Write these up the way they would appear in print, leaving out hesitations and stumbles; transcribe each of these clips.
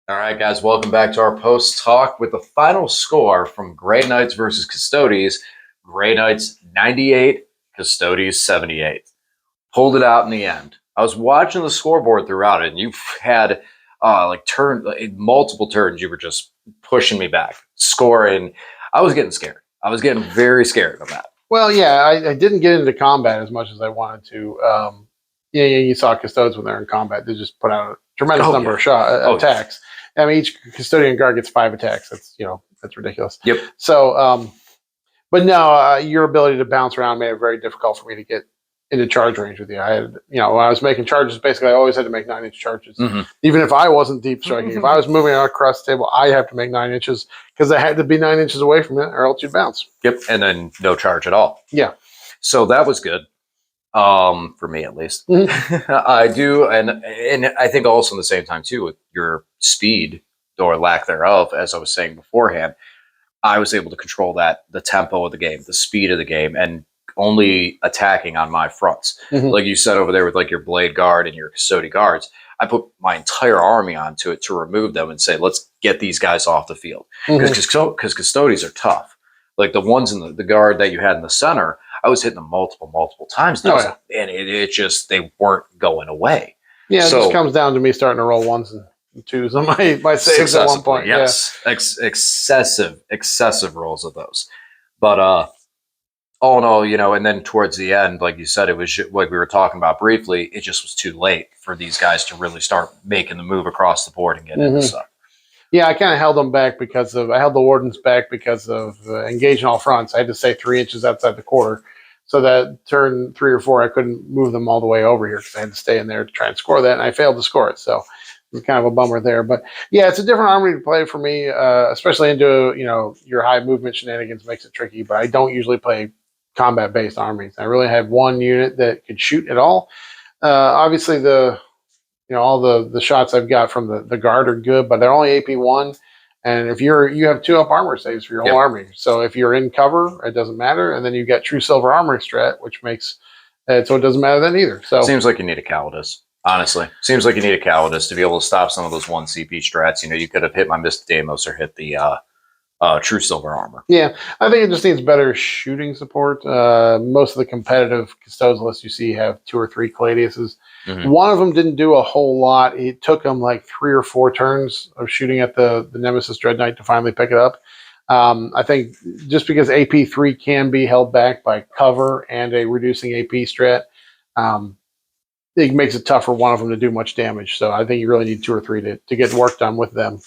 All right, guys, welcome back to our post talk with the final score from Grey Knights versus Custodes. Grey Knights 98, Custodes 78. Pulled it out in the end. I was watching the scoreboard throughout it, and you've had multiple turns. You were just pushing me back, scoring. I was getting scared. I was getting very scared of that. Well, yeah, I didn't get into combat as much as I wanted to. You saw Custodes when they're in combat. They just put out a tremendous number of attacks. I mean, each custodian guard gets 5 attacks. That's ridiculous. Yep. So, but no, your ability to bounce around made it very difficult for me to get into charge range with you. I had, when I was making charges, basically, I always had to make 9-inch charges. Mm-hmm. Even if I wasn't deep striking, if I was moving across the table, I have to make 9 inches because I had to be 9 inches away from it, or else you'd bounce. Yep, and then no charge at all. Yeah. So that was good. For me at least. Mm-hmm. I do, and I think also in the same time too, with your speed or lack thereof, as I was saying beforehand, I was able to control the tempo of the game, the speed of the game, and only attacking on my fronts. Mm-hmm. Like you said over there with like your blade guard and your custody guards, I put my entire army onto it to remove them and say, let's get these guys off the field. Because mm-hmm. Custodies are tough. Like the ones in the guard that you had in the center, I was hitting them multiple times, and it just, they weren't going away. Yeah, it just comes down to me starting to roll 1s and 2s on my saves at one point. Yes, yeah. Excessive rolls of those. But all in all, and then towards the end, like you said, it was like we were talking about briefly, it just was too late for these guys to really start making the move across the board and get into stuff. Yeah, I kind of held them back I held the Wardens back because of engaging all fronts. I had to stay 3 inches outside the quarter. So that turn 3 or 4, I couldn't move them all the way over here because I had to stay in there to try and score that, and I failed to score it. So it was kind of a bummer there. But yeah, it's a different army to play for me, especially into your high movement shenanigans makes it tricky. But I don't usually play combat-based armies. I really had one unit that could shoot at all. Obviously, all the shots I've got from the guard are good, but they're only AP1. And if you have 2-up armor saves for your whole army. So if you're in cover, it doesn't matter. And then you've got true silver armor strat, which makes it so it doesn't matter then either. So seems like you need a Custodes. Honestly, seems like you need a Custodes to be able to stop some of those 1 CP strats. You could have hit my Mist Deimos or hit the true silver armor. Yeah, I think it just needs better shooting support. Most of the competitive Custodes lists you see have 2 or 3 Caladiuses. Mm-hmm. One of them didn't do a whole lot. It took them like 3 or 4 turns of shooting at the Nemesis Dread Knight to finally pick it up. I think just because AP3 can be held back by cover and a reducing AP strat, it makes it tough for one of them to do much damage. So I think you really need 2 or 3 to get work done with them.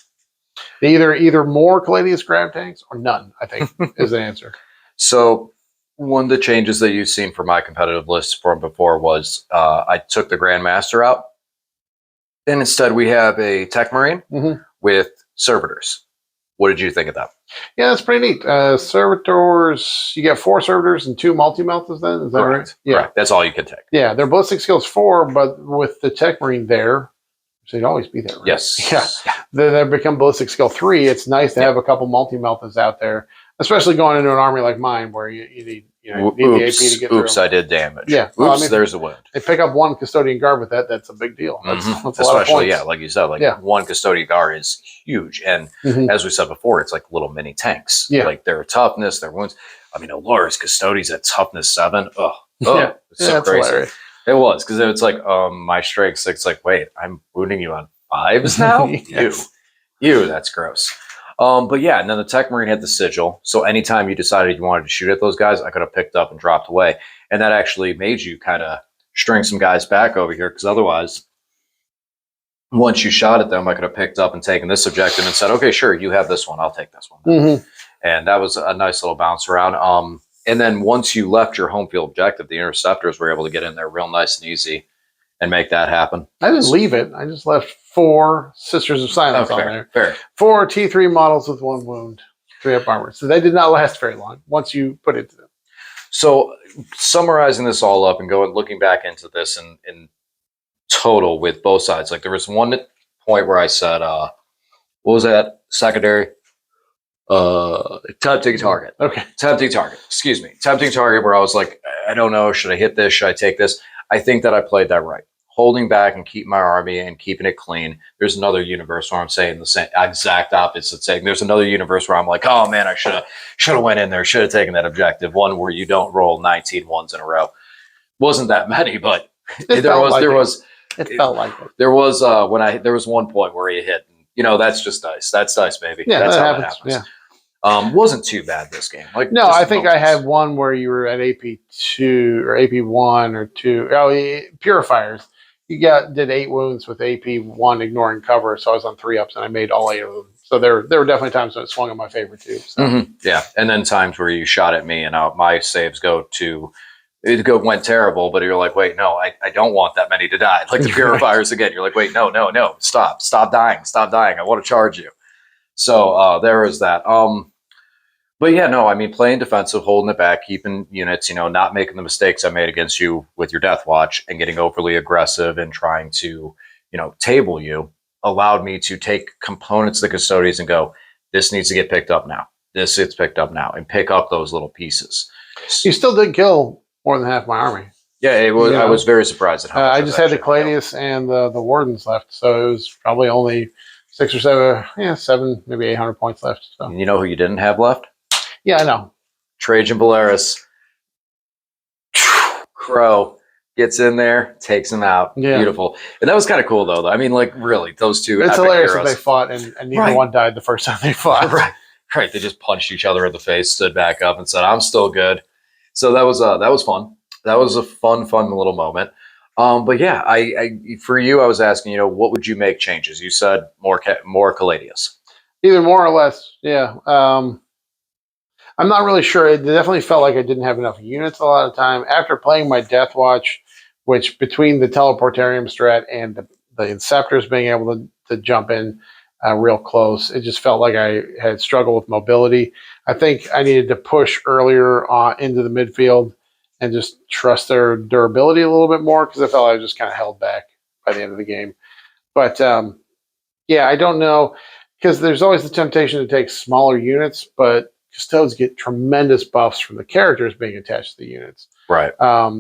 Either more Caladius grab tanks or none, I think, is the answer. So one of the changes that you've seen for my competitive list from before was I took the Grandmaster out, and instead we have a Tech Marine with Servitors. What did you think of that? Yeah, that's pretty neat. Servitors, you get 4 Servitors and 2 multi-meltas then? Is that right? Yeah. Correct. That's all you can take. Yeah, their ballistic skills 4, but with the Tech Marine there, so you'd always be there, right? Yes. Yeah. Then they become ballistic skill 3. It's nice to have a couple multi-meltas out there, especially going into an army like mine where you need the AP to get through. Oops, I did damage. Yeah. Oops, there's a wound. They pick up 1 custodian guard with that. That's a big deal. That's especially, like you said, 1 custodian guard is huge. And as we said before, it's like little mini tanks. Yeah. Like their toughness, their wounds. I mean, Lord's Custodes at toughness 7. It's so crazy. Hilarious. It was, because it's like my strength 6. Like, wait, I'm wounding you on 5s now? Yes. You, that's gross. But yeah, and then the Tech Marine had the sigil. So anytime you decided you wanted to shoot at those guys, I could have picked up and dropped away. And that actually made you kind of string some guys back over here, because otherwise, once you shot at them, I could have picked up and taken this objective and said, okay, sure, you have this one. I'll take this one. And that was a nice little bounce around. And then once you left your home field objective, the Interceptors were able to get in there real nice and easy and make that happen. I didn't leave it. I just left 4 Sisters of Silence on there. Fair. 4 T3 models with 1 wound, 3-up armor. So they did not last very long once you put it to them. So summarizing this all up and looking back into this in total with both sides, like there was one point where I said, what was that? Secondary? Tempting target. Okay. Tempting target. Excuse me. Tempting target where I was like, I don't know. Should I hit this? Should I take this? I think that I played that right. holding back and keeping my army and keeping it clean. There's another universe where I'm saying the same exact opposite. Saying there's another universe where I'm like, oh man, I should have went in there, should have taken that objective one where you don't roll 19 ones in a row. Wasn't that many, but It felt like it. there was there was one point where he hit. That's just dice. That's dice, baby. Yeah, that's that how happens. that happens. Yeah. Wasn't too bad this game. Like No, just I think I moments. had one where you were at AP2 or AP1 or 2. Oh, purifiers. You did 8 wounds with AP1 ignoring cover, so I was on 3-ups and I made all 8 of them. So there were definitely times when it swung in my favor too. So. Yeah, and then times where you shot at me and my saves went terrible, but you're like, wait, no, I don't want that many to die. Like the purifiers again. You're like, wait, no, stop dying. I want to charge you. So there is that. But yeah, no, I mean, playing defensive, holding it back, keeping units, not making the mistakes I made against you with your Death Watch and getting overly aggressive and trying to, table you allowed me to take components of the Custodes and go, this needs to get picked up now. This gets picked up now, and pick up those little pieces. You still did kill more than half my army. Yeah, it was. I was very surprised at how much I just had the Cladius and the Wardens left, so it was probably only 6 or 7, 7, maybe 800 points left. So. You know who you didn't have left? Yeah, I know. Trajan Belaris. Crow gets in there, takes him out. Yeah. Beautiful. And that was kind of cool, though. I mean, like, really, those two. It's hilarious that they fought and neither one died the first time they fought. Right. They just punched each other in the face, stood back up, and said, I'm still good. So that was fun. That was a fun little moment. But yeah, I for you, I was asking, what would you make changes? You said more Caladius. Either more or less, yeah. I'm not really sure. It definitely felt like I didn't have enough units a lot of time. After playing my Death Watch, which between the Teleportarium strat and the Inceptors being able to jump in real close, it just felt like I had struggled with mobility. I think I needed to push earlier into the midfield and just trust their durability a little bit more because I felt I was just kind of held back by the end of the game. But yeah, I don't know because there's always the temptation to take smaller units, but Custodes get tremendous buffs from the characters being attached to the units. Right.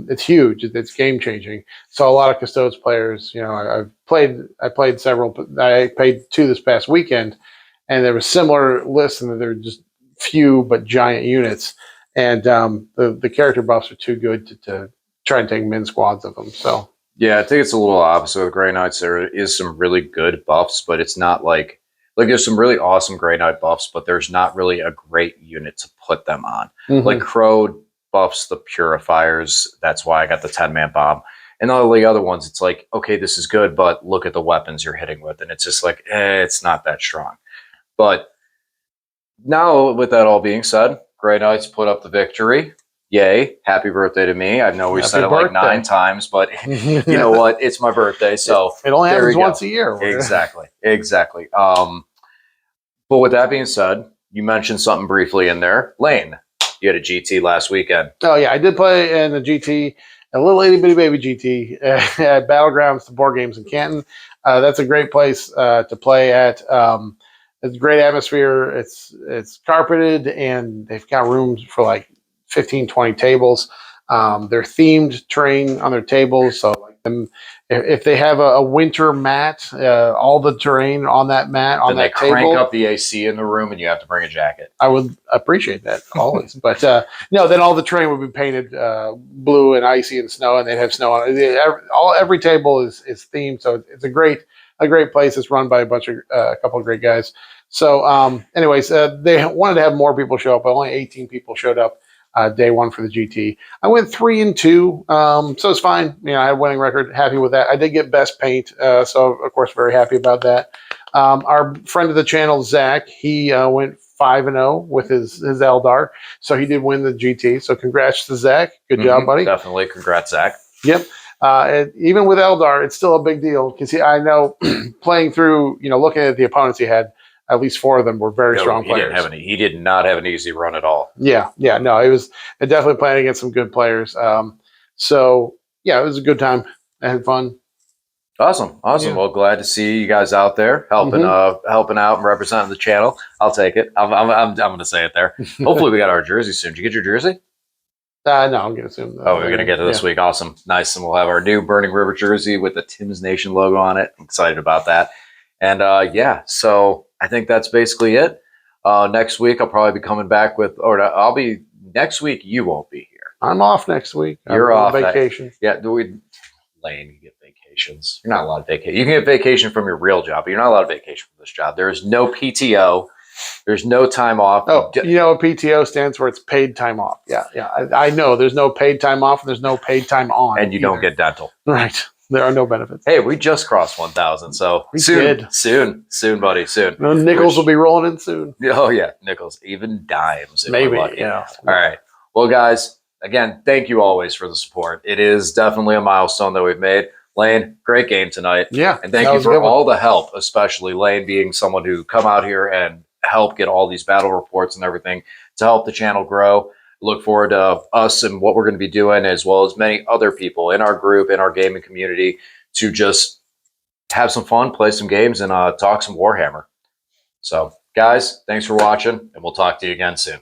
It's huge. It's game changing. So a lot of Custodes players, I played several. I played 2 this past weekend, and there was similar lists, and there were just few but giant units. And the character buffs are too good to try and take min squads of them. So yeah, I think it's a little opposite with Grey Knights. There is some really good buffs, but it's not like there's some really awesome Grey Knight buffs, but there's not really a great unit to put them on. Like Crow buffs the purifiers. That's why I got the 10-man bomb. And all the other ones, it's like, okay, this is good, but look at the weapons you're hitting with. And it's just like, it's not that strong. But now, with that all being said, Grey Knights put up the victory. Yay. Happy birthday to me. I know we said it like 9 times, but you know what? It's my birthday. So it only happens once a year. Exactly. But with that being said, you mentioned something briefly in there. Lane, you had a GT last weekend. Oh, yeah. I did play in the GT, a little itty bitty baby GT at Battlegrounds, the board games in Canton. That's a great place to play at. It's a great atmosphere. It's carpeted, and they've got rooms for like 15, 20 tables. They're themed terrain on their tables. So if they have a winter mat, all the terrain on that mat, on that table. Crank up the AC in the room and you have to bring a jacket. I would appreciate that always. But no, then all the terrain would be painted blue and icy and snow, and they'd have snow on it. Every table is themed. So it's a great place. It's run by a couple of great guys. So anyways, they wanted to have more people show up, but only 18 people showed up. Day 1 for the GT. I went 3-2, so it's fine. I had a winning record. Happy with that. I did get best paint, so of course very happy about that. Our friend of the channel, Zach, he went 5-0 with his Eldar, so he did win the GT. So congrats to Zach. Good job, buddy. Definitely, congrats, Zach. Yep. Even with Eldar, it's still a big deal because I know playing through, looking at the opponents he had. At least 4 of them were very strong players. He did not have an easy run at all. Yeah, no, it was definitely playing against some good players. So yeah, it was a good time. I had fun. Awesome. Yeah. Well, glad to see you guys out there helping out and representing the channel. I'll take it. I'm going to say it there. Hopefully, we got our jersey soon. Did you get your jersey? No, I'm gonna assume. Oh, we're gonna get to this week. Awesome, nice, and we'll have our new Burning River jersey with the Tim's Nation logo on it. I'm excited about that. And yeah, so I think that's basically it. Next week I'll probably be coming back with, or I'll be next week. You won't be here. I'm off next week. You're I'm off on vacation. Yeah, Lane, you get vacations. You're not allowed to vacation. You can get vacation from your real job, but you're not allowed to vacation from this job. There is no PTO. There's no time off. Oh, you know what PTO stands for? It's paid time off. Yeah. I know. There's no paid time off, and there's no paid time on. And you don't get dental. Right. There are no benefits. Hey, we just crossed 1,000, so We soon, did. soon, buddy, soon. Nickels will be rolling in soon. Oh yeah, nickels, even dimes. If we're Maybe. lucky. Yeah. All right. Well, guys, again, thank you always for the support. It is definitely a milestone that we've made. Lane, great game tonight. Yeah. And thank you for all the help, especially Lane being someone who come out here and help get all these battle reports and everything to help the channel grow. Look forward to us and what we're going to be doing, as well as many other people in our group, in our gaming community, to just have some fun, play some games, and talk some Warhammer. So, guys, thanks for watching, and we'll talk to you again soon.